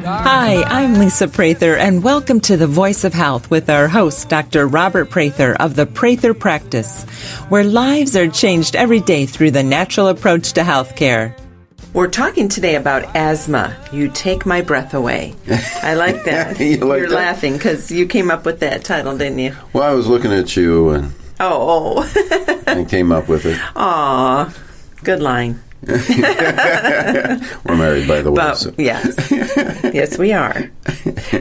Hi, I'm Lisa Prather, and welcome to The Voice of Health with our host, Dr. Robert Prather of the Prather Practice, where lives are changed every day through the natural approach to healthcare. We're talking today about asthma. You take my breath away. I like that. You're laughing because you came up with that title, didn't you? Well, I was looking at you and I came up with it. Aw, good line. We're married, by the way. But, so. Yes. Yes, we are.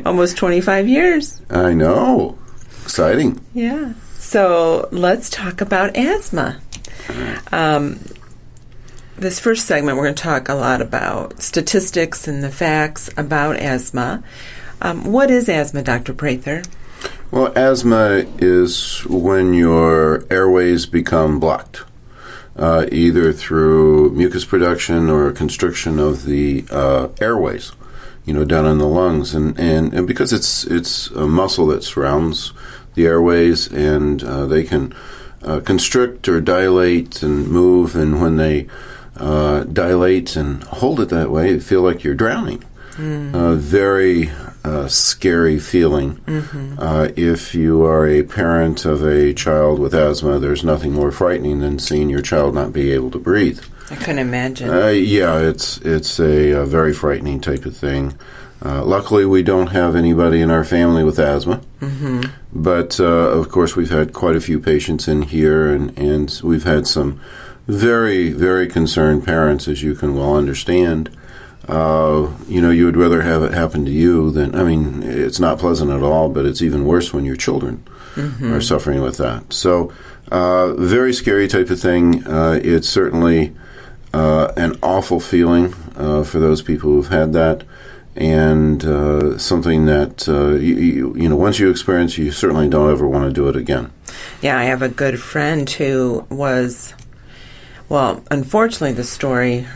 Almost 25 years. I know. Exciting. Yeah. So let's talk about asthma. This first segment, we're going to talk a lot about statistics and the facts about asthma. What is asthma, Dr. Prather? Well, asthma is when your airways become blocked, either through mucus production or constriction of the airways, down in the lungs. And because it's a muscle that surrounds the airways, and they can constrict or dilate and move, and when they dilate and hold it that way, you feel like you're drowning. Very scary feeling. If you are a parent of a child with asthma, there's nothing more frightening than seeing your child not be able to breathe. I couldn't imagine. Yeah, it's a very frightening type of thing. Luckily, we don't have anybody in our family with asthma. But, of course, we've had quite a few patients in here, and we've had some very, very concerned parents, as you can well understand. You would rather have it happen to you than, it's not pleasant at all, but it's even worse when your children are suffering with that. So, very scary type of thing. It's certainly an awful feeling for those people who've had that, and something that, once you experience, you certainly don't ever want to do it again. Yeah, I have a good friend who was... Well, unfortunately, the story,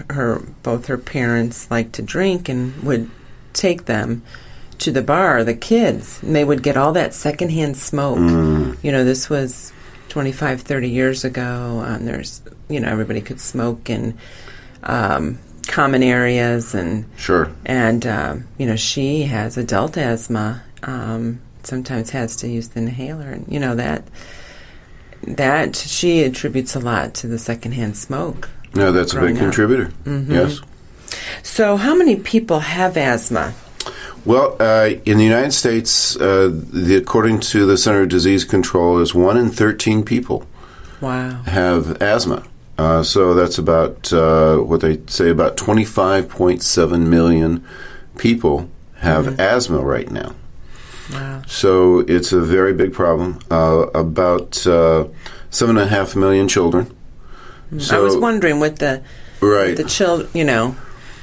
both her parents liked to drink and would take them to the bar, the kids, and they would get all that secondhand smoke. This was 25, 30 years ago. There's, everybody could smoke in common areas. And sure. And, she has adult asthma, sometimes has to use the inhaler. And, that she attributes a lot to the secondhand smoke. No, that's a big contributor. Yes. So how many people have asthma? Well, in the United States, according to the Center of Disease Control, is 1 in 13 people have asthma. So that's about what they say, about 25.7 million people have asthma right now. Wow. So it's a very big problem. About 7.5 million children. So, I was wondering with the children,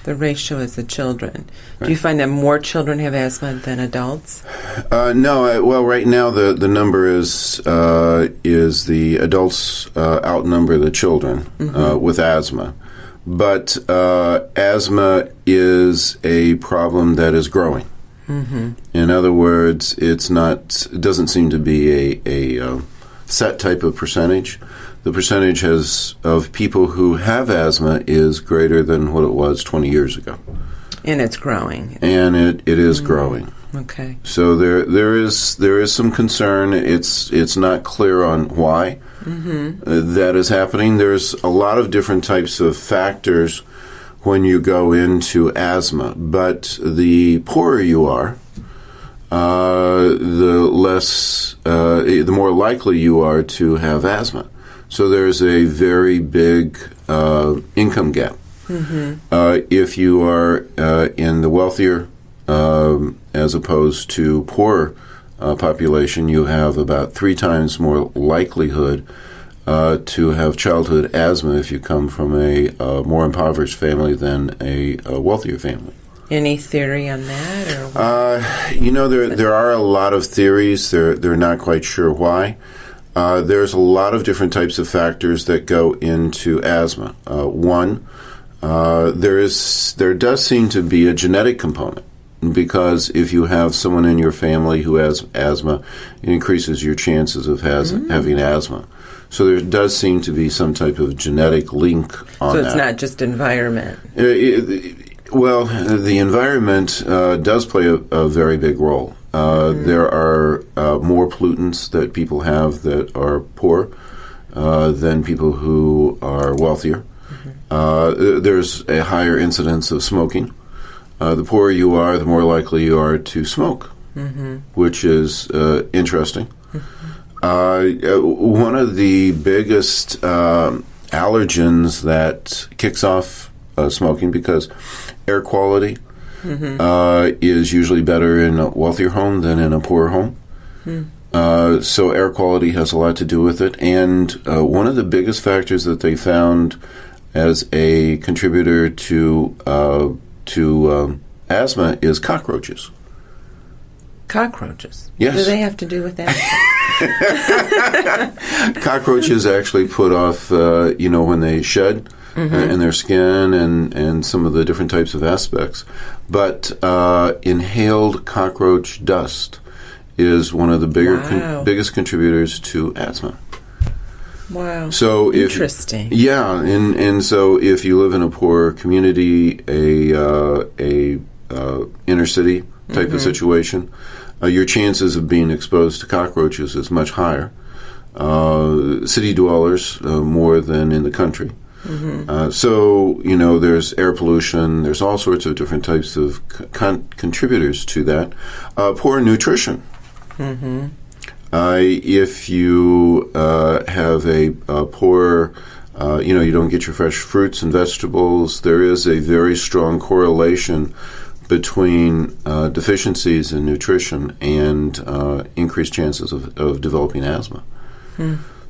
the ratio is the children. Right. Do you find that more children have asthma than adults? No. Well, right now the number is the adults outnumber the children with asthma. But asthma is a problem that is growing. In other words, it doesn't seem to be a set type of percentage. The percentage of people who have asthma is greater than what it was 20 years ago. And it's growing. And it is growing. Okay. So there is some concern. It's not clear on why that is happening. There's a lot of different types of factors when you go into asthma, but the poorer you are, the more likely you are to have asthma. So there's a very big income gap. If you are in the wealthier as opposed to poorer population, you have about 3 times more likelihood to have childhood asthma if you come from a more impoverished family than a wealthier family. Any theory on that? Or there are a lot of theories. They're not quite sure why. There's a lot of different types of factors that go into asthma. One, there does seem to be a genetic component, because if you have someone in your family who has asthma, it increases your chances of having asthma. So there does seem to be some type of genetic link on that. So it's not just environment. Well, the environment does play a very big role. There are more pollutants that people have that are poor than people who are wealthier. There's a higher incidence of smoking. The poorer you are, the more likely you are to smoke, which is interesting. One of the biggest allergens that kicks off smoking, because air quality is usually better in a wealthier home than in a poorer home. So air quality has a lot to do with it. And one of the biggest factors that they found as a contributor to asthma is cockroaches. Cockroaches? Yes. What do they have to do with that? Cockroaches actually put off, when they shed in their skin and some of the different types of aspects. But inhaled cockroach dust is one of the biggest contributors to asthma. Wow. So interesting. And so if you live in a poor community, a inner city type of situation, your chances of being exposed to cockroaches is much higher. City dwellers more than in the country. So there's air pollution. There's all sorts of different types of contributors to that. Poor nutrition. If you have a poor, you don't get your fresh fruits and vegetables, there is a very strong correlation between deficiencies in nutrition and increased chances of developing asthma.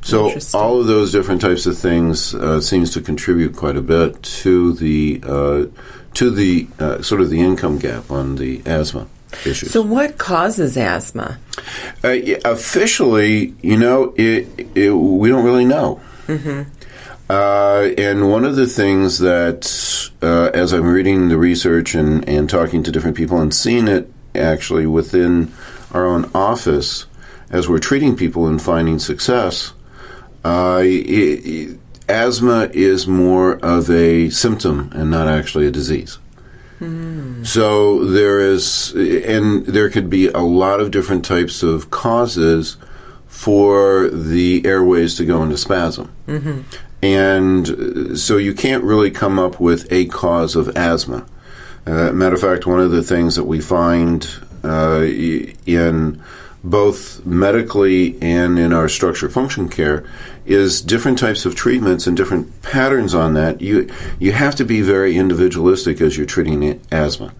So all of those different types of things seems to contribute quite a bit to the sort of the income gap on the asthma issues. So what causes asthma? Officially, we don't really know. And one of the things that, as I'm reading the research and talking to different people and seeing it actually within our own office, as we're treating people and finding success, asthma is more of a symptom and not actually a disease. So there could be a lot of different types of causes for the airways to go into spasm. And so you can't really come up with a cause of asthma. Matter of fact, one of the things that we find in both medically and in our structure function care is different types of treatments and different patterns on that. You have to be very individualistic as you're treating asthma,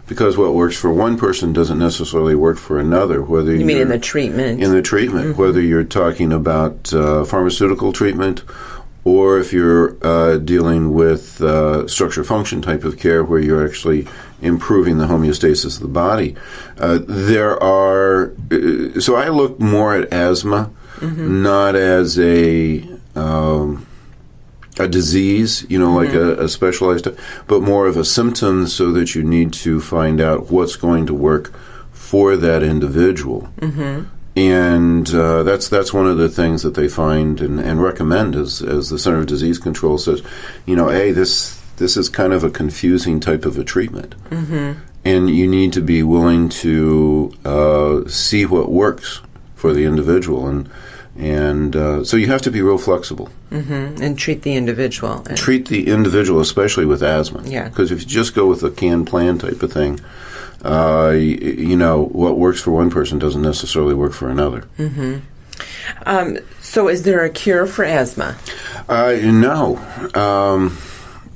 because what works for one person doesn't necessarily work for another. Whether you mean in the treatment? In the treatment, whether you're talking about pharmaceutical treatment, or if you're dealing with structure function type of care where you're actually improving the homeostasis of the body. So I look more at asthma not as a disease, like a specialized, but more of a symptom, so that you need to find out what's going to work for that individual. And that's one of the things that they find and recommend as the Center of Disease Control says, this is kind of a confusing type of a treatment. And you need to be willing to see what works for the individual. And so you have to be real flexible. And treat the individual. Treat the individual, especially with asthma. Yeah. Because if you just go with a canned plan type of thing, what works for one person doesn't necessarily work for another. So is there a cure for asthma? No.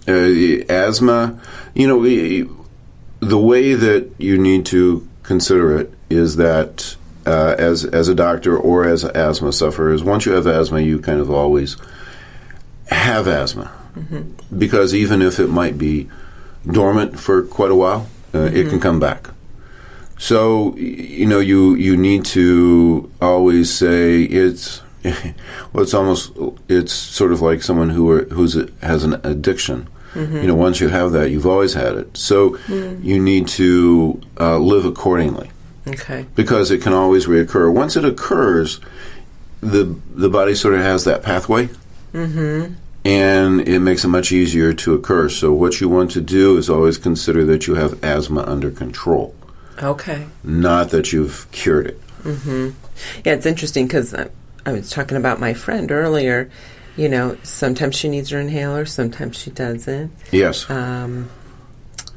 Asthma, the way that you need to consider it is that as a doctor or as an asthma sufferer, is once you have asthma, you kind of always have asthma. Because even if it might be dormant for quite a while, it can come back. So, you need to always say it's sort of like someone who has an addiction. Once you have that, you've always had it. So you need to live accordingly. Okay. Because it can always reoccur. Once it occurs, the body sort of has that pathway. and it makes it much easier to occur. So what you want to do is always consider that you have asthma under control. Okay. Not that you've cured it. Mm-hmm. Yeah, it's interesting because I was talking about my friend earlier. You know, sometimes she needs her inhaler, sometimes she doesn't. Yes.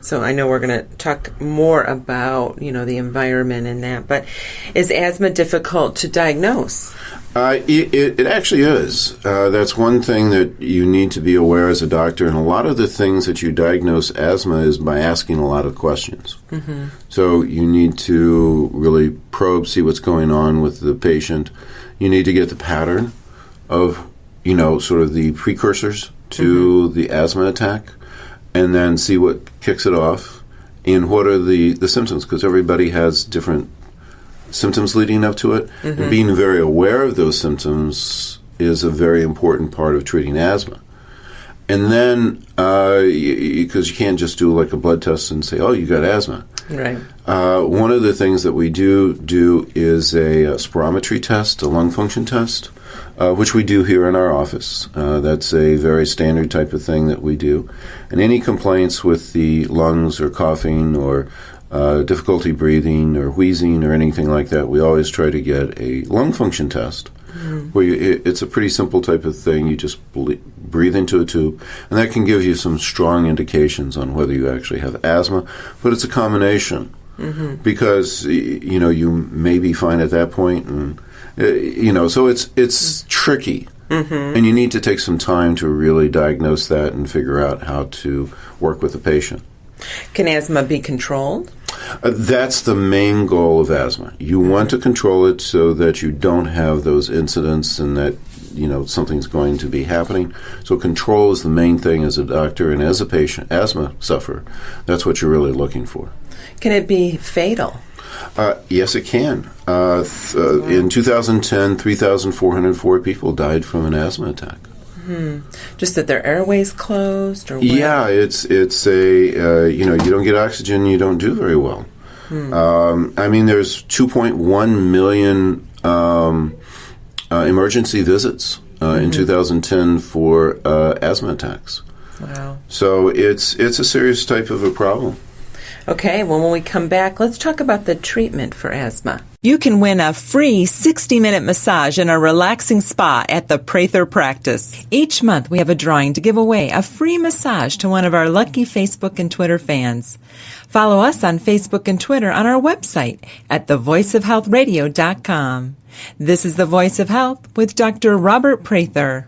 So I know we're going to talk more about, you know, the environment and that. But is asthma difficult to diagnose? It actually is. That's one thing that you need to be aware as a doctor. And a lot of the things that you diagnose asthma is by asking a lot of questions. Mm-hmm. So you need to really probe, see what's going on with the patient. You need to get the pattern of, you know, sort of the precursors to the asthma attack, and then see what kicks it off and what are the symptoms, because everybody has different symptoms leading up to it. Mm-hmm. And being very aware of those symptoms is a very important part of treating asthma. And then, because you can't just do like a blood test and say, oh, you got asthma. Right. One of the things that we do is a spirometry test, a lung function test, which we do here in our office. That's a very standard type of thing that we do. And any complaints with the lungs or coughing or difficulty breathing or wheezing or anything like that, we always try to get a lung function test. Mm-hmm. Where it's a pretty simple type of thing. You just breathe into a tube, and that can give you some strong indications on whether you actually have asthma. But it's a combination, because you know you maybe find at that point, and you know, so it's tricky, and you need to take some time to really diagnose that and figure out how to work with the patient. Can asthma be controlled? That's the main goal of asthma. You want to control it so that you don't have those incidents and that, you know, something's going to be happening. So control is the main thing as a doctor and as a patient, asthma sufferer. That's what you're really looking for. Can it be fatal? Yes, it can. In 2010, 3,404 people died from an asthma attack. Just that their airways closed, or what? Yeah, it's a you know, you don't get oxygen, you don't do very well. I mean, there's 2.1 million emergency visits in 2010 for asthma attacks. Wow! So it's a serious type of a problem. Okay, well, when we come back, let's talk about the treatment for asthma. You can win a free 60-minute massage in a relaxing spa at the Prather practice. Each month, we have a drawing to give away a free massage to one of our lucky Facebook and Twitter fans. Follow us on Facebook and Twitter on our website at thevoiceofhealthradio.com. This is The Voice of Health with Dr. Robert Prather.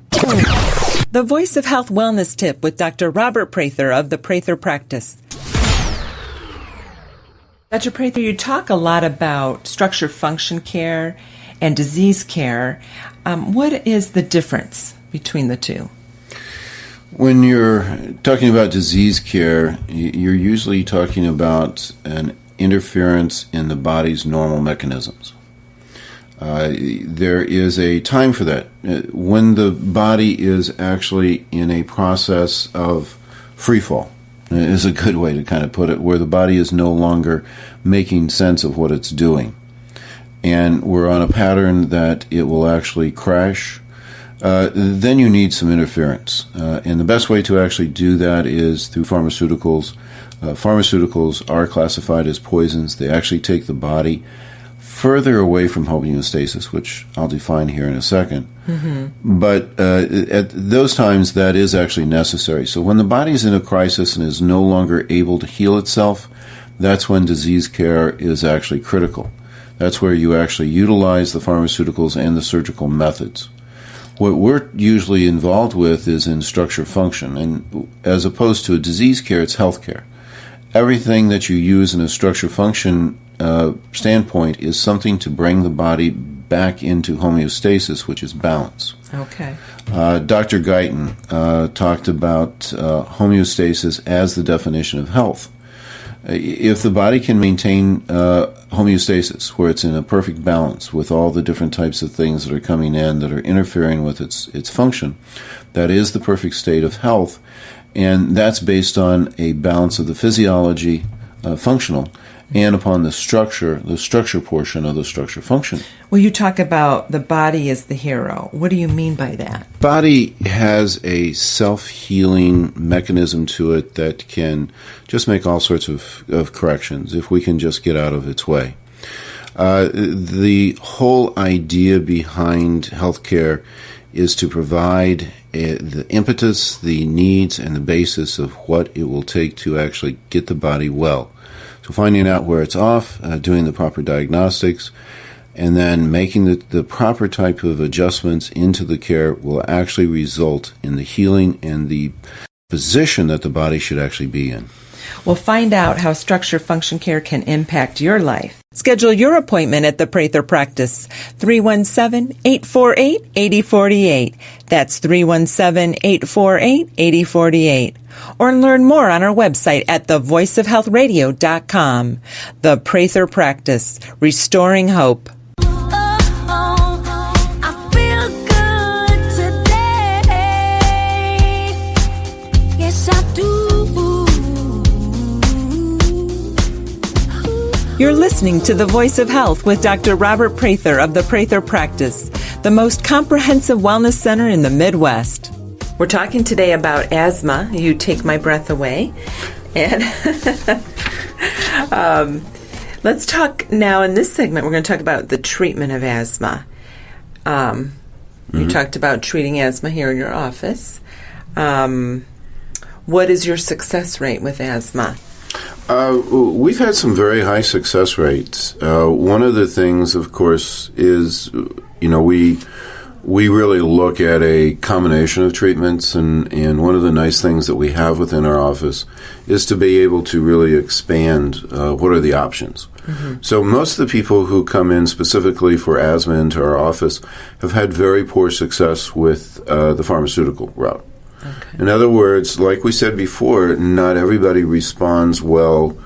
The Voice of Health Wellness Tip with Dr. Robert Prather of the Prather practice. Dr. Prather, you talk a lot about structure function care and disease care. What is the difference between the two? When you're talking about disease care, you're usually talking about an interference in the body's normal mechanisms. There is a time for that. When the body is actually in a process of free fall, is a good way to kind of put it, where the body is no longer making sense of what it's doing. And we're on a pattern that it will actually crash. Then you need some interference. And the best way to actually do that is through pharmaceuticals. Pharmaceuticals are classified as poisons. They actually take the body further away from homeostasis, which I'll define here in a second. But at those times, that is actually necessary. So when the body is in a crisis and is no longer able to heal itself, that's when disease care is actually critical. That's where you actually utilize the pharmaceuticals and the surgical methods. What we're usually involved with is in structure function, and as opposed to a disease care, it's health care. Everything that you use in a structure function standpoint is something to bring the body back into homeostasis, which is balance. Okay. Dr. Guyton talked about homeostasis as the definition of health. If the body can maintain homeostasis, where it's in a perfect balance with all the different types of things that are coming in that are interfering with its function, that is the perfect state of health, and that's based on a balance of the physiology, functional, and upon the structure portion of the structure function. Well, you talk about the body as the hero. What do you mean by that? Body has a self-healing mechanism to it that can just make all sorts of corrections if we can just get out of its way. The whole idea behind healthcare is to provide the impetus, the needs, and the basis of what it will take to actually get the body well. So finding out where it's off, doing the proper diagnostics, and then making the proper type of adjustments into the care will actually result in the healing and the position that the body should actually be in. We'll find out how structure function care can impact your life. Schedule your appointment at the Prather practice, 317-848-8048. That's 317-848-8048. Or learn more on our website at thevoiceofhealthradio.com. The Prather practice, restoring hope. You're listening to The Voice of Health with Dr. Robert Prather of the Prather Practice, the most comprehensive wellness center in the Midwest. We're talking today about asthma. You take my breath away. And let's talk now in this segment. We're going to talk about the treatment of asthma. You talked about treating asthma here in your office. What is your success rate with asthma? We've had some very high success rates. One of the things, of course, is, we really look at a combination of treatments, and one of the nice things that we have within our office is to be able to really expand what are the options. Mm-hmm. So most of the people who come in specifically for asthma into our office have had very poor success with the pharmaceutical route. Okay. In other words, like we said before, not everybody responds well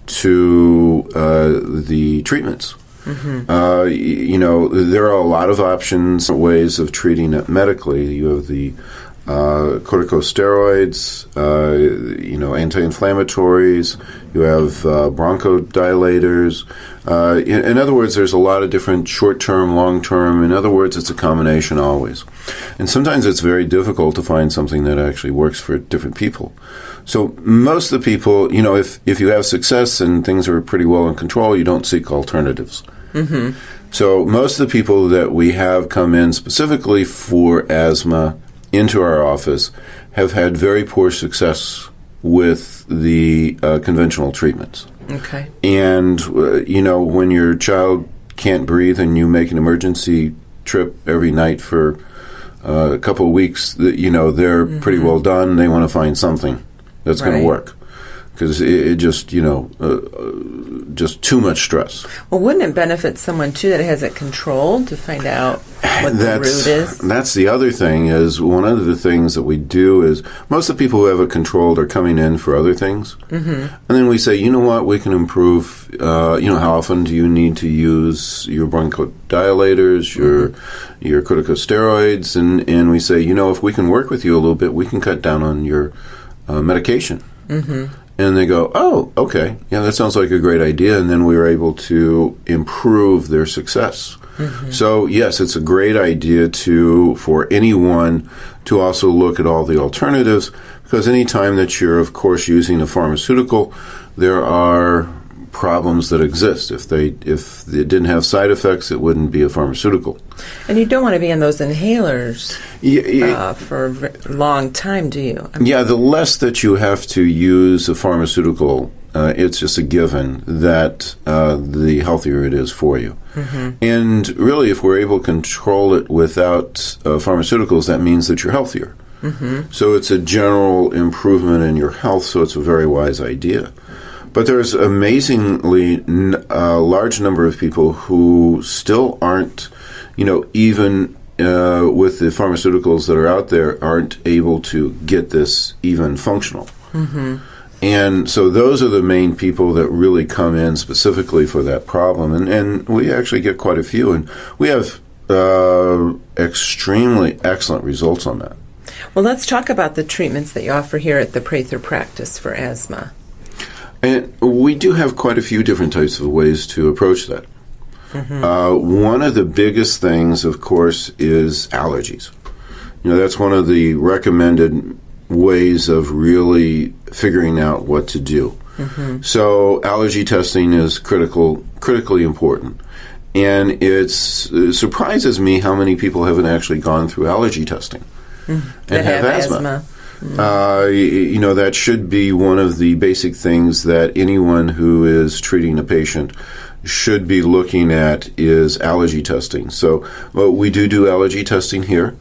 to the treatments. Mm-hmm. There are a lot of options, ways of treating it medically. You have the corticosteroids, anti-inflammatories. You have bronchodilators. In other words, there's a lot of different short-term, long-term. In other words, it's a combination always. And sometimes it's very difficult to find something that actually works for different people. So most of the people, if you have success and things are pretty well in control, you don't seek alternatives. Mm-hmm. So most of the people that we have come in specifically for asthma into our office have had very poor success with the conventional treatments. Okay. And, when your child can't breathe and you make an emergency trip every night for a couple of weeks, they're mm-hmm. pretty well done. They want to find something that's going to work. Because it just, just too much stress. Well, wouldn't it benefit someone, too, that has it controlled to find out what the root is? That's the other thing is one of the things that we do is most of the people who have it controlled are coming in for other things. Mm-hmm. And then we say, you know what, we can improve, how often do you need to use your bronchodilators, your corticosteroids? And we say, if we can work with you a little bit, we can cut down on your medication. Mm-hmm. And they go, oh, okay, yeah, that sounds like a great idea. And then we were able to improve their success. Mm-hmm. So, yes, it's a great idea for anyone to also look at all the alternatives, because any time that you're, of course, using a pharmaceutical, there are problems that exist. If it didn't have side effects, it wouldn't be a pharmaceutical. And you don't want to be on those inhalers for a long time, do you? The less that you have to use a pharmaceutical, it's just a given that the healthier it is for you. Mm-hmm. And really, if we're able to control it without pharmaceuticals, that means that you're healthier. Mm-hmm. So it's a general improvement in your health, so it's a very wise idea. But there's amazingly large number of people who still aren't, even with the pharmaceuticals that are out there, aren't able to get this even functional. Mm-hmm. And so those are the main people that really come in specifically for that problem. And we actually get quite a few. And we have extremely excellent results on that. Well, let's talk about the treatments that you offer here at the Prather practice for asthma. And we do have quite a few different types of ways to approach that. One of the biggest things, of course, is allergies. That's one of the recommended ways of really figuring out what to do. So allergy testing is critically important. And it surprises me how many people haven't actually gone through allergy testing and have asthma. That should be one of the basic things that anyone who is treating a patient should be looking at is allergy testing. So we do allergy testing here.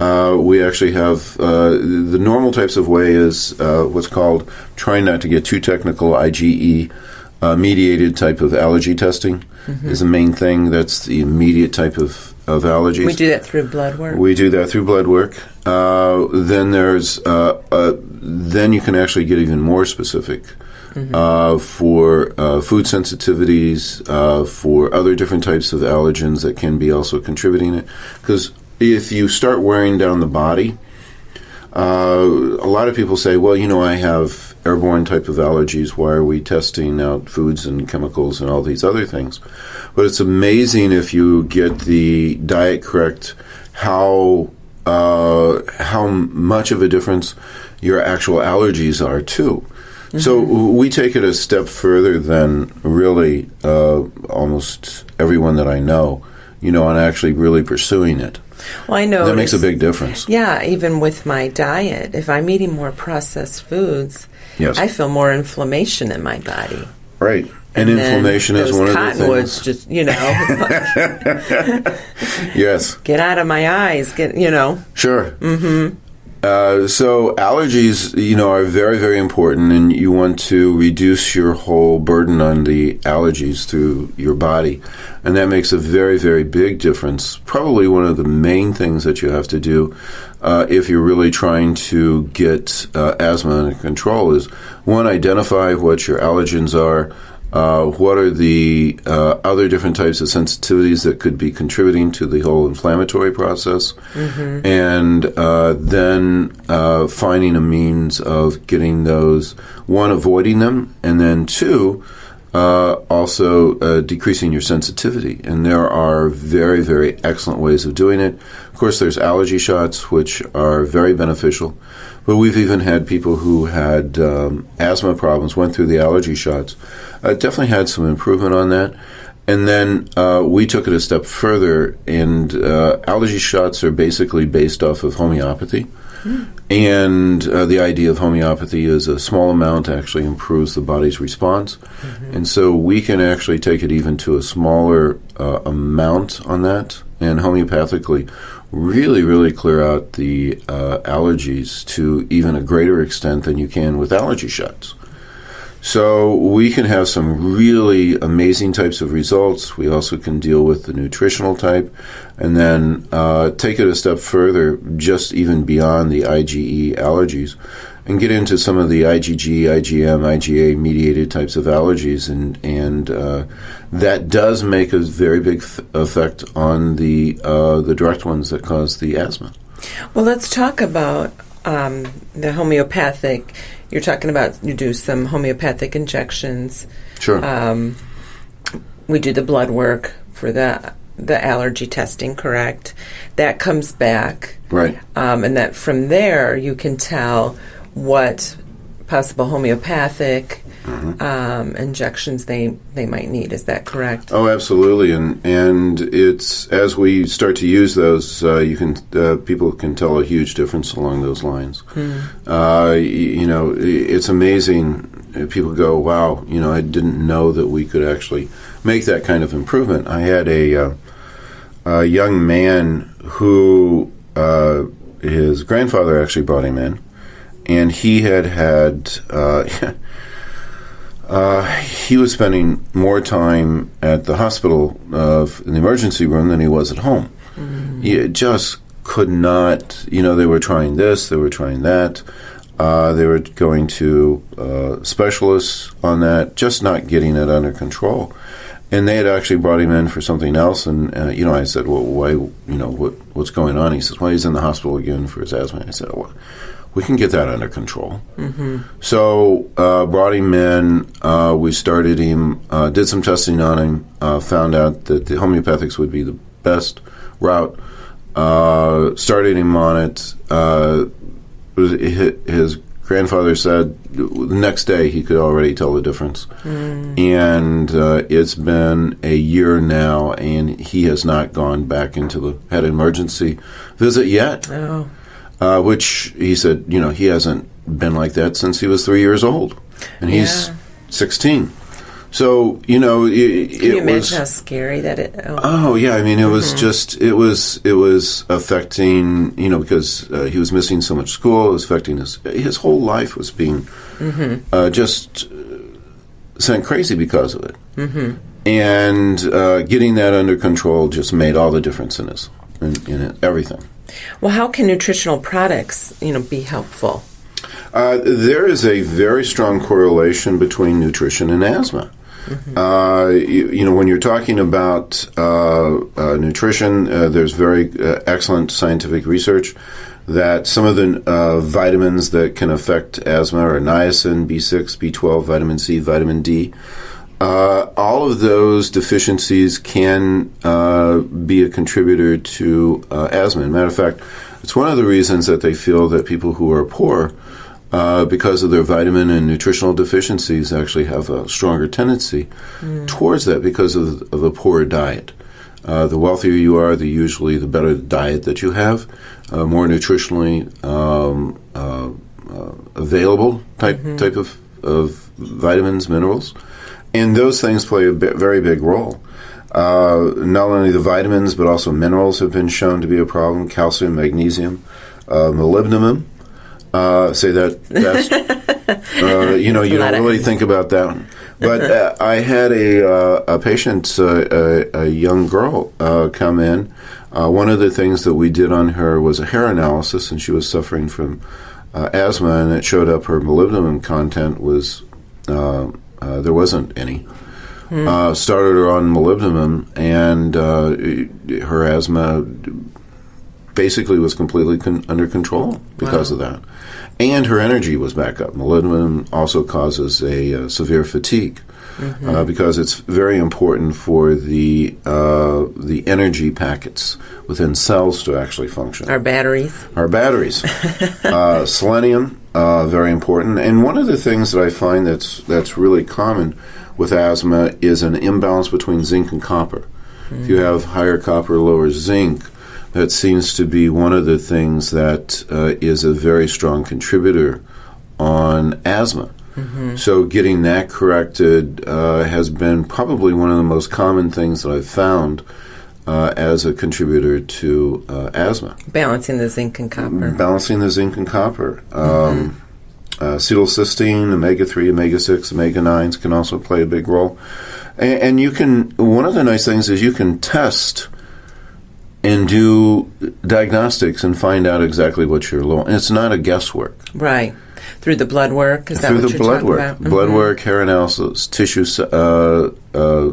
We actually have the normal types of way is what's called, trying not to get too technical, IgE mediated type of allergy testing is the main thing. That's the immediate type of allergies. We do that through blood work? We do that through blood work. Then there's then you can actually get even more specific for food sensitivities, for other different types of allergens that can be also contributing it. Because if you start wearing down the body, a lot of people say, well, I have airborne type of allergies. Why are we testing out foods and chemicals and all these other things? But it's amazing if you get the diet correct, how much of a difference your actual allergies are too. So we take it a step further than really almost everyone that I know, on actually really pursuing it. Well, I know that makes a big difference. Yeah, even with my diet, if I'm eating more processed foods, yes, I feel more inflammation in my body. Right. And inflammation is one of the things. Cottonwoods, just, yes. Get out of my eyes, Sure. So allergies, are very, very important, and you want to reduce your whole burden on the allergies through your body. And that makes a very, very big difference. Probably one of the main things that you have to do if you're really trying to get asthma under control is, one, identify what your allergens are. What are the other different types of sensitivities that could be contributing to the whole inflammatory process? And then finding a means of getting those, one, avoiding them, and then two, also decreasing your sensitivity. And there are very, very excellent ways of doing it. Of course, there's allergy shots, which are very beneficial. But we've even had people who had asthma problems, went through the allergy shots, definitely had some improvement on that. And then we took it a step further, and allergy shots are basically based off of homeopathy. And the idea of homeopathy is a small amount actually improves the body's response. And so we can actually take it even to a smaller amount on that, and homeopathically really, really clear out the allergies to even a greater extent than you can with allergy shots. So we can have some really amazing types of results. We also can deal with the nutritional type, and then take it a step further, just even beyond the IgE allergies, and get into some of the IgG, IgM, IgA mediated types of allergies, and that does make a very big effect on the direct ones that cause the asthma. Well, let's talk about the homeopathic. You're talking about you do some homeopathic injections. Sure. We do the blood work for the allergy testing, correct? That comes back. Right. And that from there you can tell what possible homeopathic injections they might need. Is that correct? Oh, absolutely. And it's, as we start to use those, you can people can tell a huge difference along those lines. It's amazing. People go, wow, I didn't know that we could actually make that kind of improvement. I had a young man who his grandfather actually brought him in, and he had he was spending more time at the hospital in the emergency room than he was at home. He just could not, they were trying this, they were trying that. They were going to specialists on that, just not getting it under control. And they had actually brought him in for something else, and I said, well, why, what's going on? He says, well, he's in the hospital again for his asthma. I said, we can get that under control. So brought him in, we started him, did some testing on him, found out that the homeopathics would be the best route, started him on it. His grandfather said the next day he could already tell the difference. And it's been a year now, and he has not gone back into the head emergency visit yet. Oh. Which he said, he hasn't been like that since he was 3 years old, and he's 16. So, Can you imagine how scary that it? Oh yeah, I mean, it was just it was affecting, because he was missing so much school. It was affecting his whole life was being just sent crazy because of it. And getting that under control just made all the difference in everything. Well, how can nutritional products, be helpful? There is a very strong correlation between nutrition and asthma. When you're talking about nutrition, there's very excellent scientific research that some of the vitamins that can affect asthma are niacin, B6, B12, vitamin C, vitamin D. All of those deficiencies can be a contributor to asthma. As a matter of fact, it's one of the reasons that they feel that people who are poor, because of their vitamin and nutritional deficiencies, actually have a stronger tendency towards that because of a poor diet. The wealthier you are, the better the diet that you have, more nutritionally available type of vitamins, minerals. And those things play a very big role. Not only the vitamins, but also minerals have been shown to be a problem. Calcium, magnesium, molybdenum. Say that fast. You don't really think about that one. But I had a patient, a young girl, come in. One of the things that we did on her was a hair analysis, and she was suffering from asthma, and it showed up her molybdenum content was... there wasn't any. Started her on molybdenum, and her asthma basically was completely under control because of that. And her energy was back up. Molybdenum also causes a severe fatigue because it's very important for the energy packets within cells to actually function. Our batteries. Selenium. Very important. And one of the things that I find that's really common with asthma is an imbalance between zinc and copper. If you have higher copper, lower zinc, that seems to be one of the things that is a very strong contributor on asthma. So getting that corrected has been probably one of the most common things that I've found as a contributor to asthma. Balancing the zinc and copper. Acetylcysteine, omega-3, omega-6, omega-9s can also play a big role. And you can, one of the nice things is you can test and do diagnostics and find out exactly what you're low on. And it's not a guesswork. Right. Through the blood work? Is that what you're talking about? Blood work, hair analysis, tissue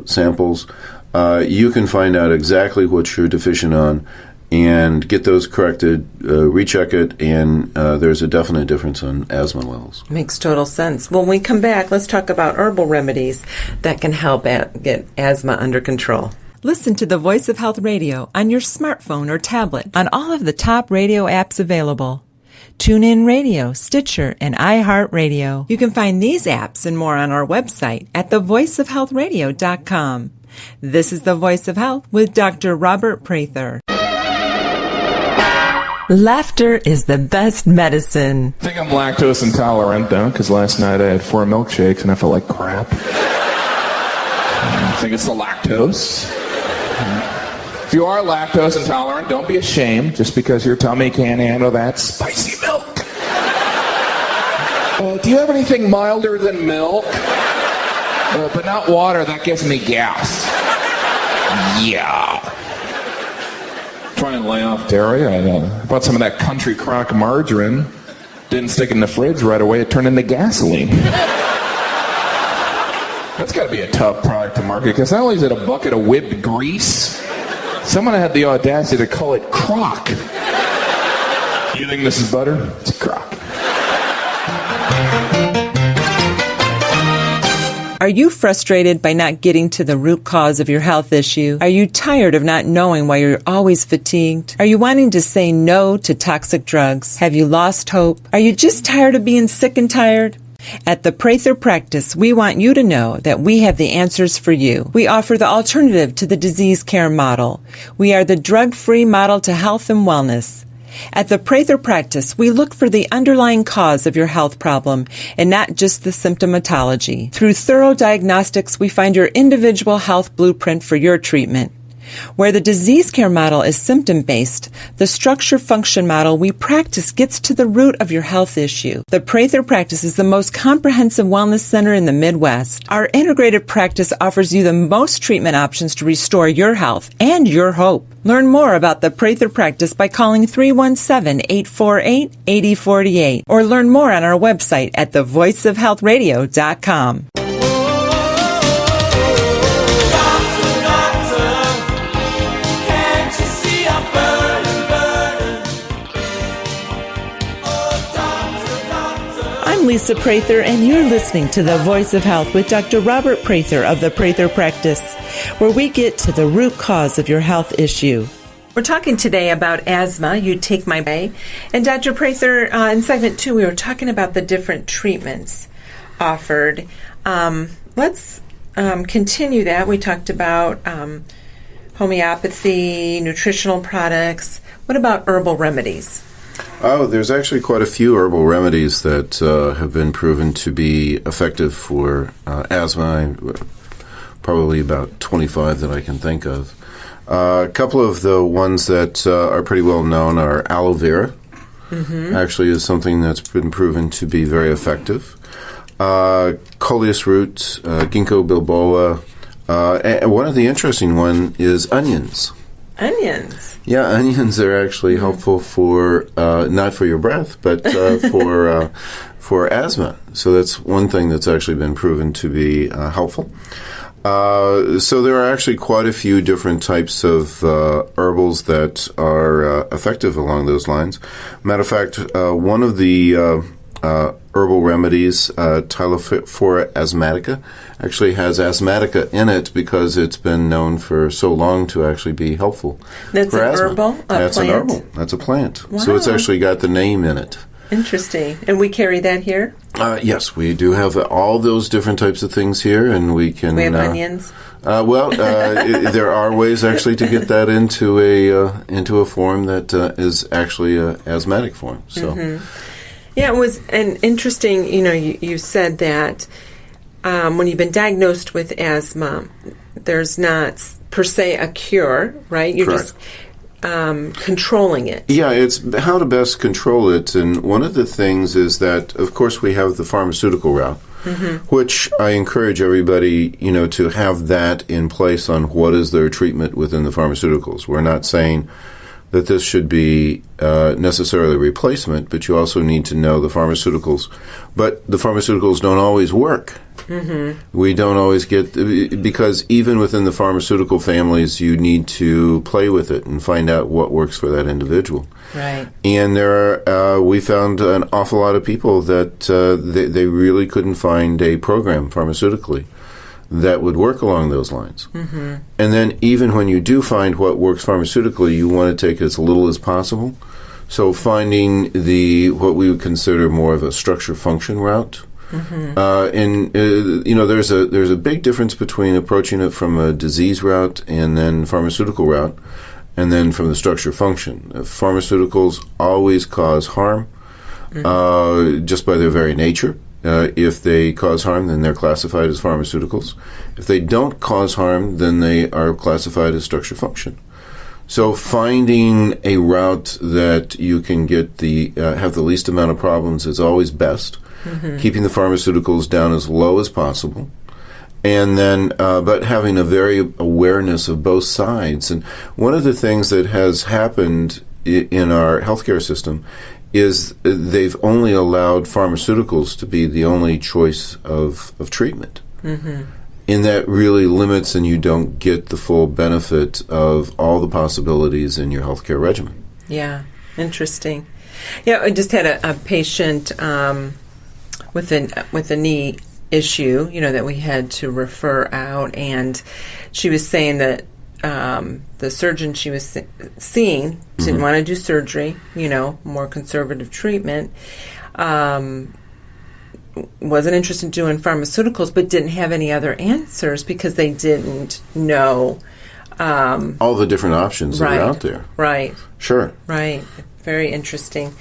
samples. You can find out exactly what you're deficient on and get those corrected, recheck it, and there's a definite difference on asthma levels. Makes total sense. When we come back, let's talk about herbal remedies that can help get asthma under control. Listen to the Voice of Health Radio on your smartphone or tablet on all of the top radio apps available. TuneIn Radio, Stitcher, and iHeartRadio. You can find these apps and more on our website at thevoiceofhealthradio.com. This is The Voice of Health with Dr. Robert Prather. Laughter is the best medicine. I think I'm lactose intolerant, though, because last night I had 4 milkshakes and I felt like crap. I think it's the lactose. If you are lactose intolerant, don't be ashamed just because your tummy can't handle that spicy milk. Do you have anything milder than milk? But not water, that gives me gas. Yeah. Trying to lay off dairy. I bought some of that Country Crock margarine. Didn't stick in the fridge right away. It turned into gasoline. That's got to be a tough product to market, because not only is it a bucket of whipped grease, someone had the audacity to call it crock. You think this is butter? It's crock. Are you frustrated by not getting to the root cause of your health issue? Are you tired of not knowing why you're always fatigued? Are you wanting to say no to toxic drugs? Have you lost hope? Are you just tired of being sick and tired? At the Prather Practice, we want you to know that we have the answers for you. We offer the alternative to the disease care model. We are the drug-free model to health and wellness. At the Prather Practice, we look for the underlying cause of your health problem and not just the symptomatology. Through thorough diagnostics, we find your individual health blueprint for your treatment. Where the disease care model is symptom-based, the structure-function model we practice gets to the root of your health issue. The Prather Practice is the most comprehensive wellness center in the Midwest. Our integrated practice offers you the most treatment options to restore your health and your hope. Learn more about the Prather Practice by calling 317-848-8048 or learn more on our website at thevoiceofhealthradio.com. I'm Lisa Prather, and you're listening to The Voice of Health with Dr. Robert Prather of the Prather Practice, where we get to the root cause of your health issue. We're talking today about asthma, You Take My Way. And Dr. Prather, in segment 2, we were talking about the different treatments offered. Let's continue that. We talked about homeopathy, nutritional products. What about herbal remedies? Oh, there's actually quite a few herbal remedies that have been proven to be effective for asthma. Probably about 25 that I can think of. A couple of the ones that are pretty well known are aloe vera. Mm-hmm. Actually is something that's been proven to be very effective. Coleus root, ginkgo biloba. And one of the interesting one is onions. Onions? Yeah, onions are actually helpful for, not for your breath, but for asthma. So that's one thing that's actually been proven to be helpful. So there are actually quite a few different types of herbals that are effective along those lines. Matter of fact, one of the herbal remedies, Tylophora asthmatica, actually has asthmatica in it because it's been known for so long to actually be helpful. That's for an asthma. herbal? That's an herbal. That's a plant. Wow. So it's actually got the name in it. Interesting. And we carry that here? Yes, we do have all those different types of things here, and we can... We have onions? There are ways actually to get that into a form that is actually an asthmatic form. So. Mm-hmm. Yeah, it was an interesting, you said that when you've been diagnosed with asthma, there's not per se a cure, right? You're Correct. just controlling it. Yeah, it's how to best control it. And one of the things is that, of course, we have the pharmaceutical route, mm-hmm. which I encourage everybody, to have that in place on what is their treatment within the pharmaceuticals. We're not saying that this should be necessarily a replacement, but you also need to know the pharmaceuticals. But the pharmaceuticals don't always work. Mm-hmm. We don't always get, because even within the pharmaceutical families, you need to play with it and find out what works for that individual. Right. And we found an awful lot of people that they really couldn't find a program pharmaceutically that would work along those lines. Mm-hmm. And then even when you do find what works pharmautically, you want to take as little as possible. So finding what we would consider more of a structure-function route. Mm-hmm. There's a big difference between approaching it from a disease route and then pharmaceutical route, and then from the structure-function. Pharmaceuticals always cause harm, mm-hmm. Just by their very nature. If they cause harm, then they're classified as pharmaceuticals. If they don't cause harm, then they are classified as structure-function. So finding a route that you can get have the least amount of problems is always best. Mm-hmm. Keeping the pharmaceuticals down as low as possible. And then, but having a very awareness of both sides. And one of the things that has happened in our healthcare system is they've only allowed pharmaceuticals to be the only choice of treatment. Mm-hmm. And that really limits, and you don't get the full benefit of all the possibilities in your healthcare regimen. Yeah, interesting. Yeah, I just had a patient with a knee issue, that we had to refer out, and she was saying that the surgeon she was seeing didn't want to do surgery, more conservative treatment. Wasn't interested in doing pharmaceuticals, but didn't have any other answers because they didn't know all the different options that are out there. Right. Sure. Right. Very interesting.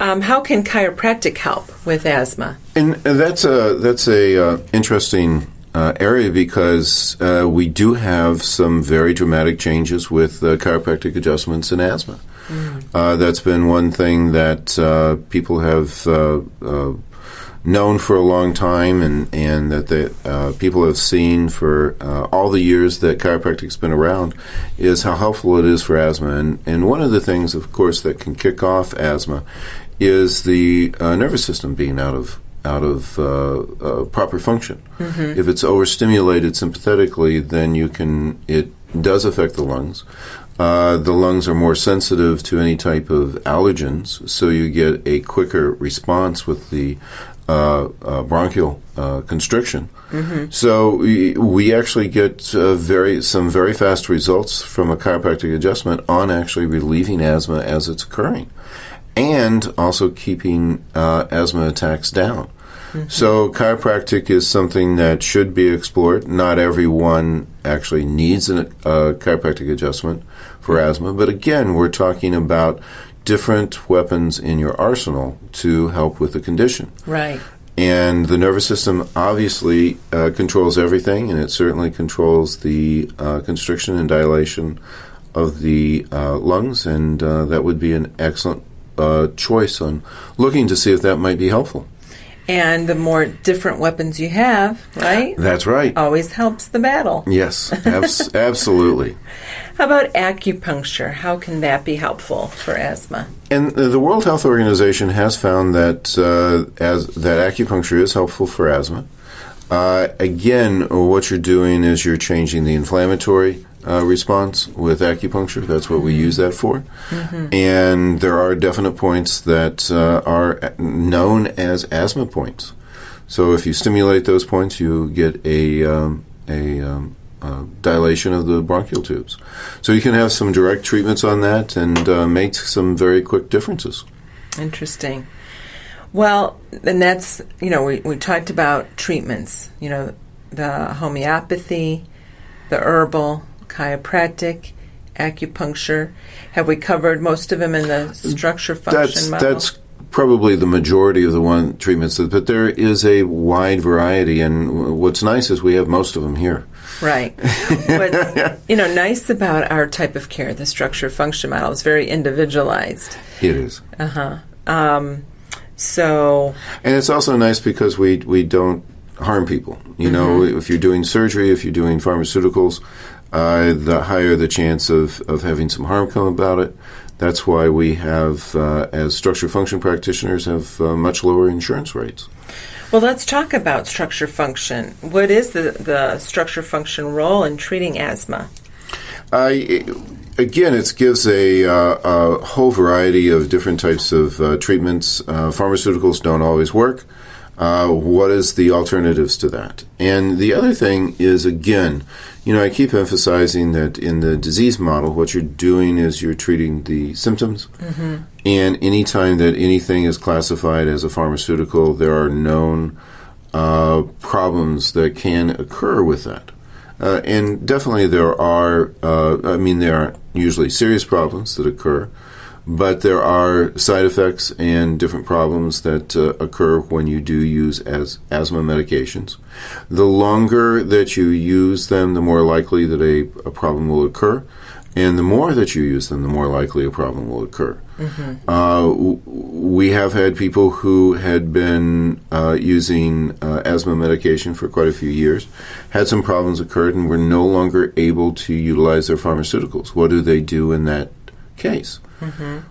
How can chiropractic help with asthma? And that's a interesting area because we do have some very dramatic changes with chiropractic adjustments in asthma. That's been one thing that people have known for a long time, and that people have seen for all the years that chiropractic's been around, is how helpful it is for asthma. And one of the things, of course, that can kick off asthma is the nervous system being out of proper function. If it's overstimulated sympathetically, then it does affect the lungs. The lungs are more sensitive to any type of allergens, so you get a quicker response with the bronchial constriction. So we actually get some very fast results from a chiropractic adjustment on actually relieving asthma as it's occurring, and also keeping asthma attacks down. So chiropractic is something that should be explored. Not everyone actually needs a chiropractic adjustment for asthma, but again, we're talking about different weapons in your arsenal to help with the condition. Right. And the nervous system obviously controls everything, and it certainly controls the constriction and dilation of the lungs, and that would be an excellent choice on looking to see if that might be helpful. And the more different weapons you have, right? That's right. Always helps the battle. Yes, absolutely. How about acupuncture? How can that be helpful for asthma? And the World Health Organization has found that that acupuncture is helpful for asthma. Again, what you're doing is you're changing the inflammatory response with acupuncture. That's what we use that for. And there are definite points that are known as asthma points. So if you stimulate those points, you get a dilation of the bronchial tubes. So you can have some direct treatments on that and make some very quick differences. Interesting. Well, and that's, we talked about treatments, the homeopathy, the herbal, chiropractic, acupuncture. Have we covered most of them in the structure function model? That's probably the majority of the treatments, but there is a wide variety, and what's nice is we have most of them here. Right. What's nice about our type of care, the structure function model, is very individualized. It is. So, and it's also nice because we don't harm people. If you're doing surgery, if you're doing pharmaceuticals, the higher the chance of having some harm come about it. That's why we have, as structure function practitioners, have much lower insurance rates. Well, let's talk about structure function. What is the structure function role in treating asthma? Again, it gives a whole variety of different types of treatments. Pharmaceuticals don't always work. What is the alternatives to that? And the other thing is, again, I keep emphasizing that in the disease model, what you're doing is you're treating the symptoms. And any time that anything is classified as a pharmaceutical, there are known problems that can occur with that. And definitely there are, there aren't usually serious problems that occur, but there are side effects and different problems that occur when you do use asthma medications. The longer that you use them, the more likely that a problem will occur. And the more that you use them, the more likely a problem will occur. We have had people who had been using asthma medication for quite a few years, had some problems occurred, and were no longer able to utilize their pharmaceuticals. What do they do in that case?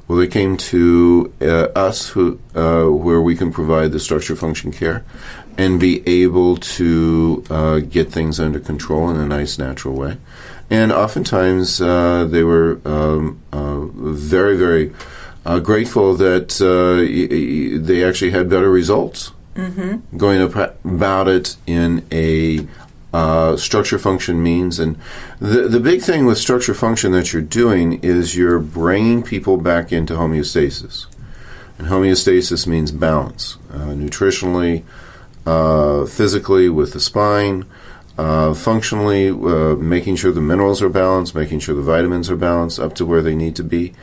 Well, they came to us, where we can provide the structure function care and be able to get things under control in a nice, natural way. And oftentimes they were very, very grateful that they actually had better results going about it in a structure function means. And the big thing with structure function that you're doing is you're bringing people back into homeostasis. And homeostasis means balance, nutritionally, physically with the spine, functionally making sure the minerals are balanced, making sure the vitamins are balanced up to where they need to be.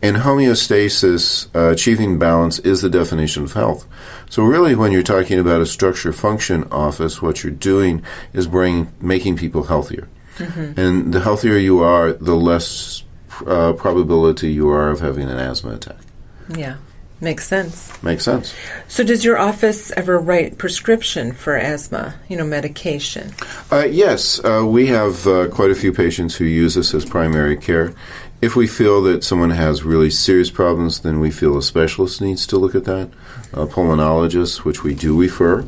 And homeostasis, achieving balance, is the definition of health. So really, when you're talking about a structure function office, what you're doing is making people healthier. And the healthier you are, the less probability you are of having an asthma attack. Yeah. Makes sense. Makes sense. So does your office ever write prescription for asthma, medication? Yes. We have quite a few patients who use this as primary care. If we feel that someone has really serious problems, then we feel a specialist needs to look at that, a pulmonologist, which we do refer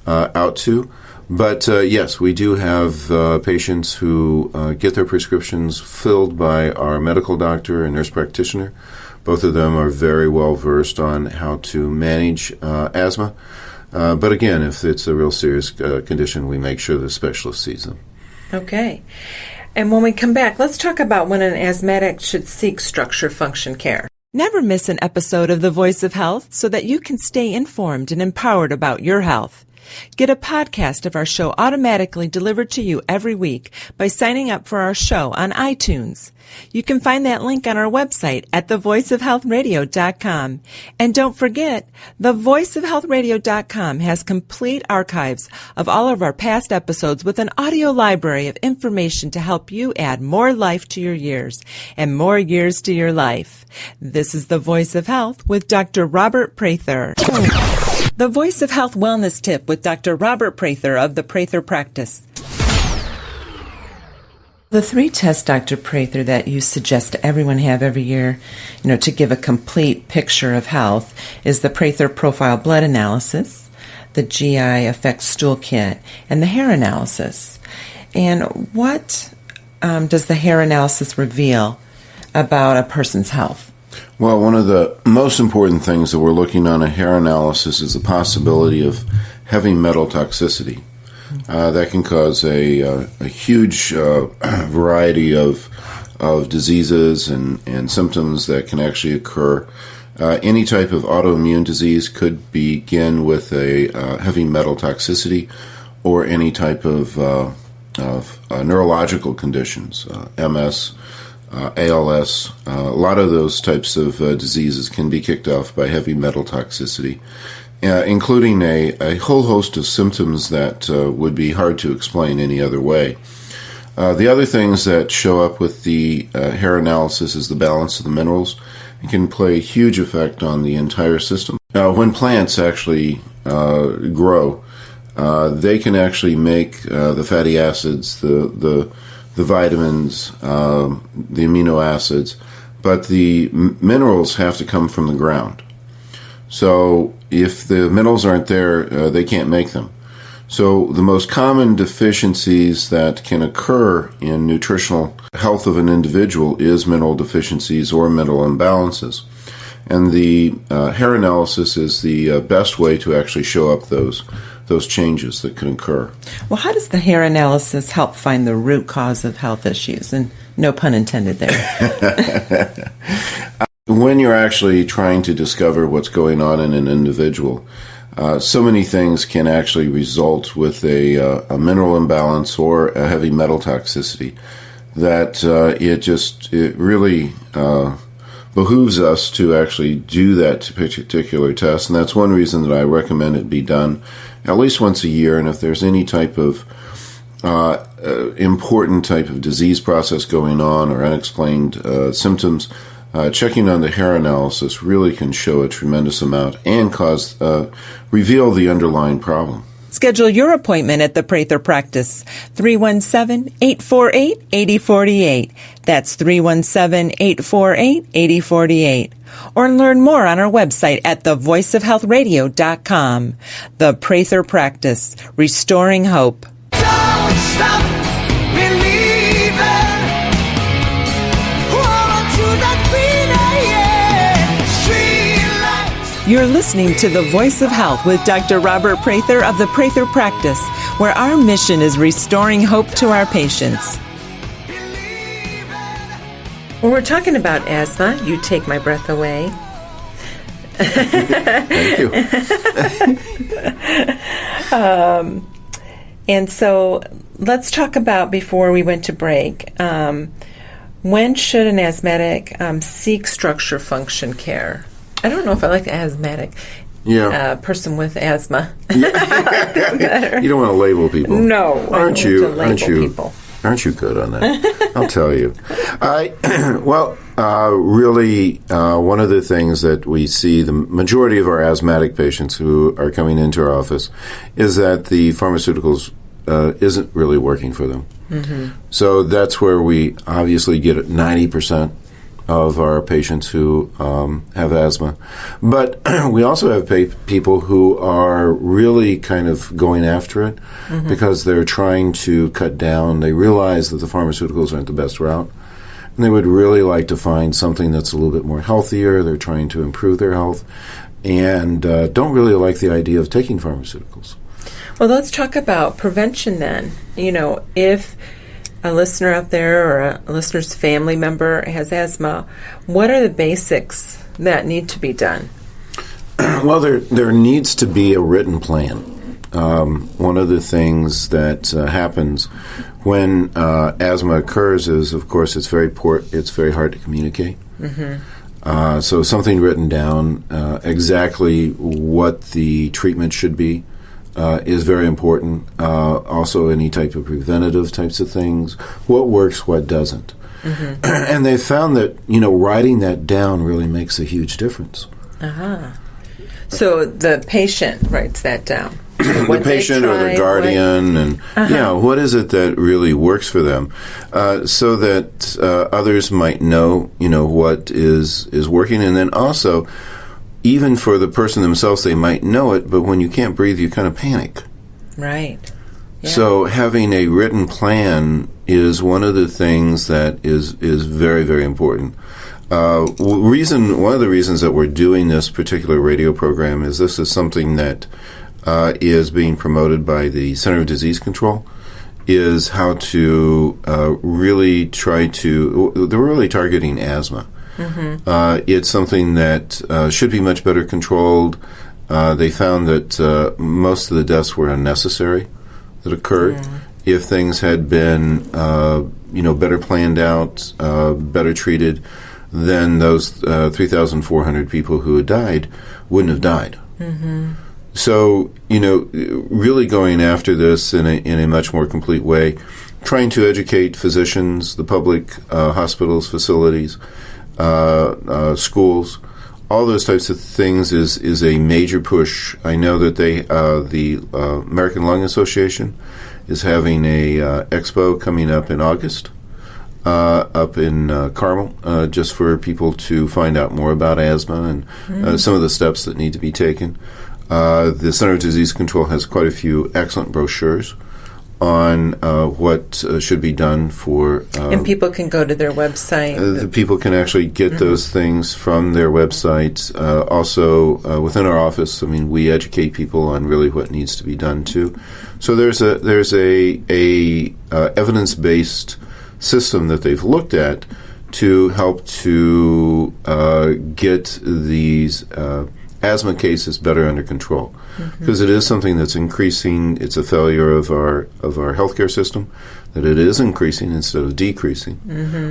out to. But yes, we do have patients who get their prescriptions filled by our medical doctor and nurse practitioner. Both of them are very well versed on how to manage asthma. But again, if it's a real serious condition, we make sure the specialist sees them. Okay. And when we come back, let's talk about when an asthmatic should seek structure function care. Never miss an episode of The Voice of Health so that you can stay informed and empowered about your health. Get a podcast of our show automatically delivered to you every week by signing up for our show on iTunes. You can find that link on our website at thevoiceofhealthradio.com. And don't forget, thevoiceofhealthradio.com has complete archives of all of our past episodes with an audio library of information to help you add more life to your years and more years to your life. This is The Voice of Health with Dr. Robert Prather. The Voice of Health Wellness Tip with Dr. Robert Prather of the Prather Practice. The 3 tests, Dr. Prather, that you suggest everyone have every year, to give a complete picture of health is the Prather Profile Blood Analysis, the GI Effects Stool Kit, and the hair analysis. And what does the hair analysis reveal about a person's health? Well, one of the most important things that we're looking on a hair analysis is the possibility of heavy metal toxicity. That can cause a huge variety of diseases and symptoms that can actually occur. Any type of autoimmune disease could begin with a heavy metal toxicity, or any type of neurological conditions, MS, ALS. A lot of those types of diseases can be kicked off by heavy metal toxicity, including a whole host of symptoms that would be hard to explain any other way. The other things that show up with the hair analysis is the balance of the minerals. It can play a huge effect on the entire system. When plants actually grow, they can actually make the fatty acids, the vitamins, the amino acids, but the minerals have to come from the ground. So if the minerals aren't there, they can't make them. So the most common deficiencies that can occur in nutritional health of an individual is mineral deficiencies or mineral imbalances. And the hair analysis is the best way to actually show up those changes that can occur. Well, how does the hair analysis help find the root cause of health issues? And no pun intended there. When you're actually trying to discover what's going on in an individual, so many things can actually result with a mineral imbalance or a heavy metal toxicity that it really behooves us to actually do that particular test. And that's one reason that I recommend it be done at least once a year. And if there's any type of important type of disease process going on or unexplained symptoms, checking on the hair analysis really can show a tremendous amount and reveal the underlying problem. Schedule your appointment at the Prather Practice, 317-848-8048. That's 317-848-8048. Or learn more on our website at thevoiceofhealthradio.com. The Prather Practice, restoring hope. Don't stop believing. Hold on to that green, yeah. Street lights. You're listening to The Voice of Health with Dr. Robert Prather of the Prather Practice, where our mission is restoring hope to our patients. When we're talking about asthma, you take my breath away. Thank you. And so let's talk about, before we went to break, when should an asthmatic seek structure function care? I don't know if I like asthmatic. Yeah. Person with asthma. You don't want to label people. No. Aren't I don't you? want to label Aren't you? people. Aren't you good on that? I'll tell you. Really, one of the things that we see, the majority of our asthmatic patients who are coming into our office, is that the pharmaceuticals isn't really working for them. Mm-hmm. So that's where we obviously get 90% of our patients who have asthma. But we also have people who are really kind of going after it because they're trying to cut down. They realize that the pharmaceuticals aren't the best route, and they would really like to find something that's a little bit more healthier. They're trying to improve their health and don't really like the idea of taking pharmaceuticals. Well, let's talk about prevention then. You know, if a listener out there or a listener's family member has asthma, what are the basics that need to be done? Well, there needs to be a written plan. One of the things that happens when asthma occurs is, of course, it's very hard to communicate. Mm-hmm. So something written down, exactly what the treatment should be, is very important. Also, any type of preventative types of things, what works, what doesn't. Mm-hmm. And they found that, writing that down really makes a huge difference. Uh-huh. So the patient writes that down. The patient or the guardian, and what is it that really works for them, so that others might know, what is working, and then also, even for the person themselves, they might know it, but when you can't breathe, you kind of panic. Right. Yeah. So having a written plan is one of the things that is very, very important. One of the reasons that we're doing this particular radio program is this is something that is being promoted by the Center of Disease Control, is how to really try to, they're really targeting asthma. Mm-hmm. It's something that should be much better controlled. They found that most of the deaths were unnecessary that occurred. Mm. If things had been, better planned out, better treated, then those 3,400 people who had died wouldn't have died. Mm-hmm. So, really going after this in a much more complete way, trying to educate physicians, the public, hospitals, facilities, schools, all those types of things is a major push. I know that the American Lung Association is having a expo coming up in August up in Carmel, just for people to find out more about asthma and some of the steps that need to be taken. The Center of Disease Control has quite a few excellent brochures on what should be done for... and people can go to their website. The people can actually get those things from their websites. Also, within our office, we educate people on really what needs to be done too. So there's a evidence-based system that they've looked at to help to get these asthma cases better under control, because it is something that's increasing. It's a failure of our healthcare system that it is increasing instead of decreasing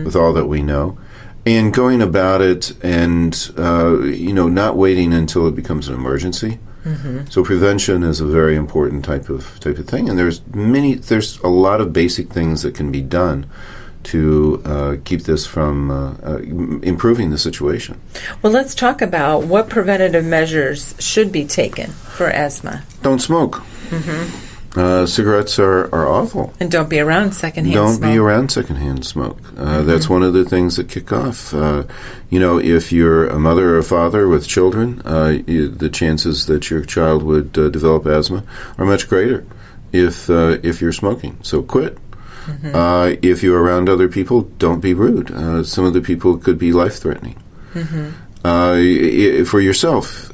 with all that we know, and going about it and not waiting until it becomes an emergency. So prevention is a very important type of thing, and there's a lot of basic things that can be done to keep this from improving the situation. Well, let's talk about what preventative measures should be taken for asthma. Don't smoke. Cigarettes are awful. And don't be around secondhand smoke. Don't be around secondhand smoke. That's one of the things that kick off. If you're a mother or a father with children, the chances that your child would develop asthma are much greater if you're smoking. So quit. If you're around other people, don't be rude. Some of the people could be life-threatening. For yourself,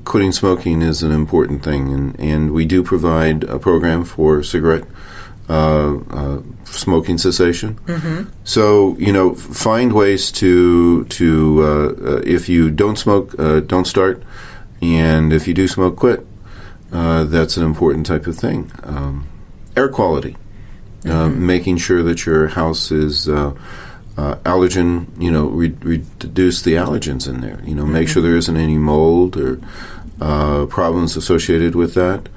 quitting smoking is an important thing, and we do provide a program for cigarette smoking cessation. So, find ways to if you don't smoke, don't start, and if you do smoke, quit. That's an important type of thing. Air quality, making sure that your house is allergen, reduce the allergens in there. Make sure there isn't any mold or problems associated with that.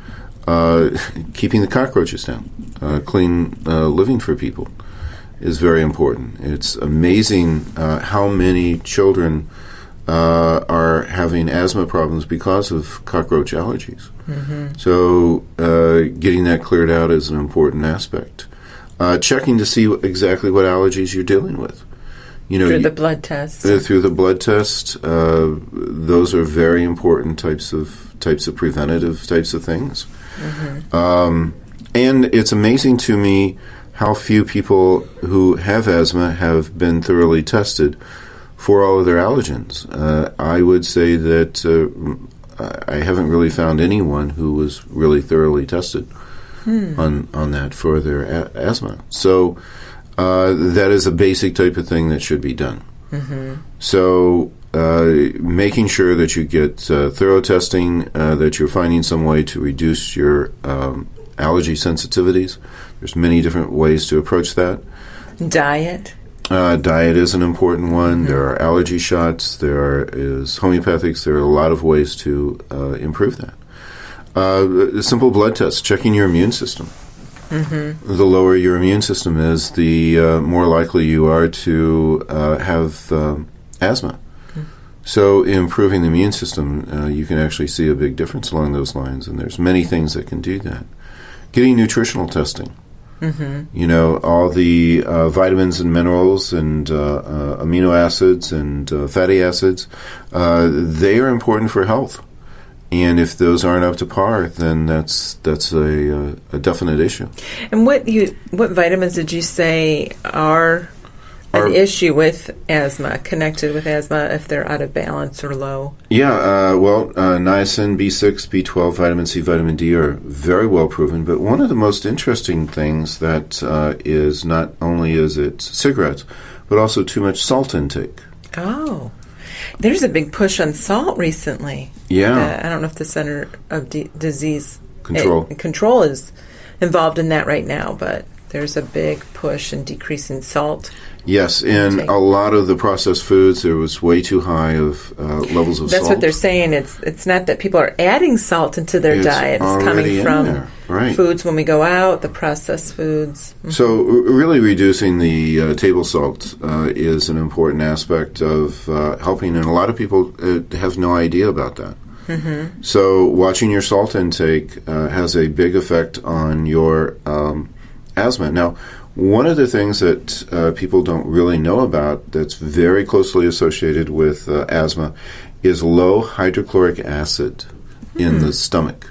Keeping the cockroaches down, clean living for people is very important. It's amazing how many children are having asthma problems because of cockroach allergies. So getting that cleared out is an important aspect. Checking to see exactly what allergies you're dealing with. Through the blood test. Through the blood test, those are very important types of preventative types of things. And it's amazing to me how few people who have asthma have been thoroughly tested for all of their allergens. I would say that I haven't really found anyone who was really thoroughly tested on that for their asthma. So that is a basic type of thing that should be done. So making sure that you get thorough testing, that you're finding some way to reduce your allergy sensitivities. There's many different ways to approach that. Diet. Diet is an important one. There are allergy shots. There is homeopathics. There are a lot of ways to improve that. Simple blood tests, checking your immune system. The lower your immune system is, the more likely you are to have asthma. So improving the immune system, you can actually see a big difference along those lines, and there's many things that can do that. Getting nutritional testing. All the vitamins and minerals and amino acids and fatty acids, they are important for health. And if those aren't up to par, then that's a definite issue. And what vitamins did you say are an issue with asthma, connected with asthma, if they're out of balance or low? Yeah, niacin, B6, B12, vitamin C, vitamin D are very well proven. But one of the most interesting things that is not only is it cigarettes, but also too much salt intake. Oh. There's a big push on salt recently. Yeah. I don't know if the Center of Disease Control is involved in that right now, but there's a big push in decreasing salt. Yes, in a lot of the processed foods, there was way too high of levels of salt. That's what they're saying. It's not that people are adding salt into their diet. It's coming from foods when we go out, the processed foods. So really reducing the table salt is an important aspect of helping, and a lot of people have no idea about that. So watching your salt intake has a big effect on your asthma. Now, one of the things that people don't really know about that's very closely associated with asthma is low hydrochloric acid in the stomach.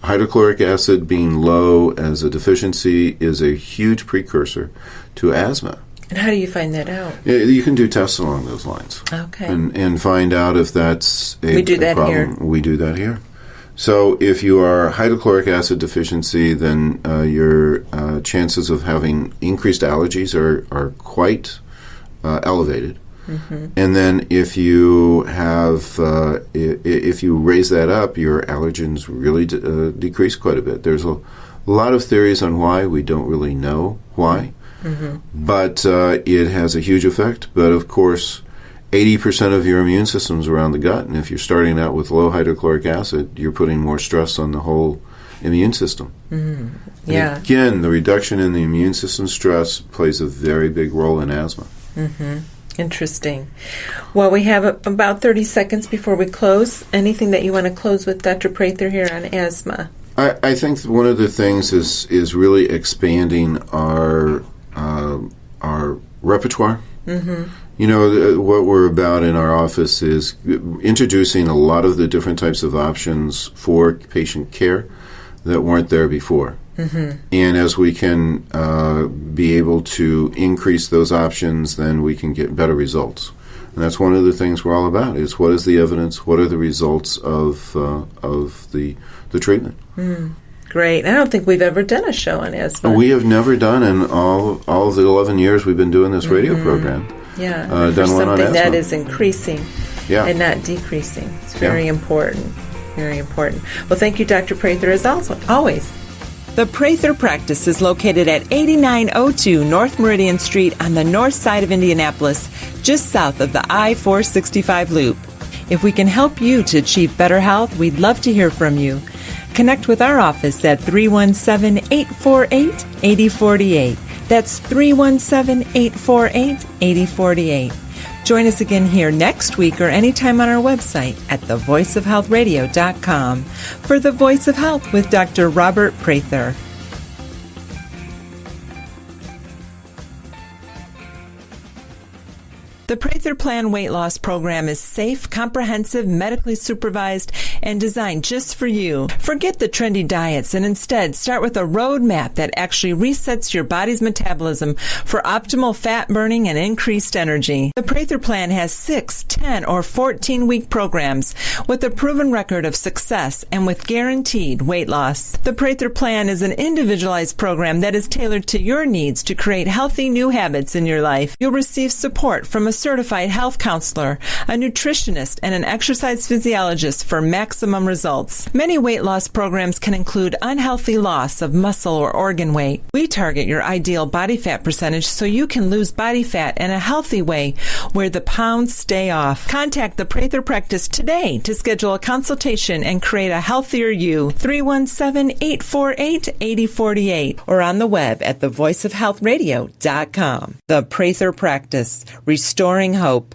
Hydrochloric acid being low as a deficiency is a huge precursor to asthma. And how do you find that out? You can do tests along those lines. Okay. And find out if that's a problem. We do that here. We do that here. So if you are hydrochloric acid deficiency, then your chances of having increased allergies are quite elevated. And then if you have if you raise that up, your allergens really decrease quite a bit. There's a lot of theories on why. We don't really know why, but it has a huge effect. But of course, 80% of your immune system's around the gut, and if you're starting out with low hydrochloric acid, you're putting more stress on the whole immune system. Yeah. Again, the reduction in the immune system stress plays a very big role in asthma. Interesting. Well, we have about 30 seconds before we close. Anything that you want to close with, Dr. Prather, here on asthma? I think one of the things is really expanding our repertoire. What we're about in our office is introducing a lot of the different types of options for patient care that weren't there before. And as we can be able to increase those options, then we can get better results. And that's one of the things we're all about, is what is the evidence, what are the results of the treatment. Great. I don't think we've ever done a show on asthma. We have never done in all of the 11 years we've been doing this radio program. Yeah, done for one on something that asthma. is increasing and not decreasing. It's very important. Very important. Well, thank you, Dr. Prather, as always. The Prather practice is located at 8902 North Meridian Street on the north side of Indianapolis, just south of the I-465 loop. If we can help you to achieve better health, we'd love to hear from you. Connect with our office at 317-848-8048. That's 317-848-8048. Join us again here next week or anytime on our website at thevoiceofhealthradio.com for The Voice of Health with Dr. Robert Prather. The Prather Plan weight loss program is safe, comprehensive, medically supervised, and designed just for you. Forget the trendy diets and instead start with a roadmap that actually resets your body's metabolism for optimal fat burning and increased energy. The Prather Plan has 6, 10, or 14-week programs with a proven record of success and with guaranteed weight loss. The Prather Plan is an individualized program that is tailored to your needs to create healthy new habits in your life. You'll receive support from a certified health counselor, a nutritionist, and an exercise physiologist for maximum results. Many weight loss programs can include unhealthy loss of muscle or organ weight. We target your ideal body fat percentage so you can lose body fat in a healthy way where the pounds stay off. Contact the Prather Practice today to schedule a consultation and create a healthier you. 317-848-8048 or on the web at thevoiceofhealthradio.com. The Prather Practice, restoring hope.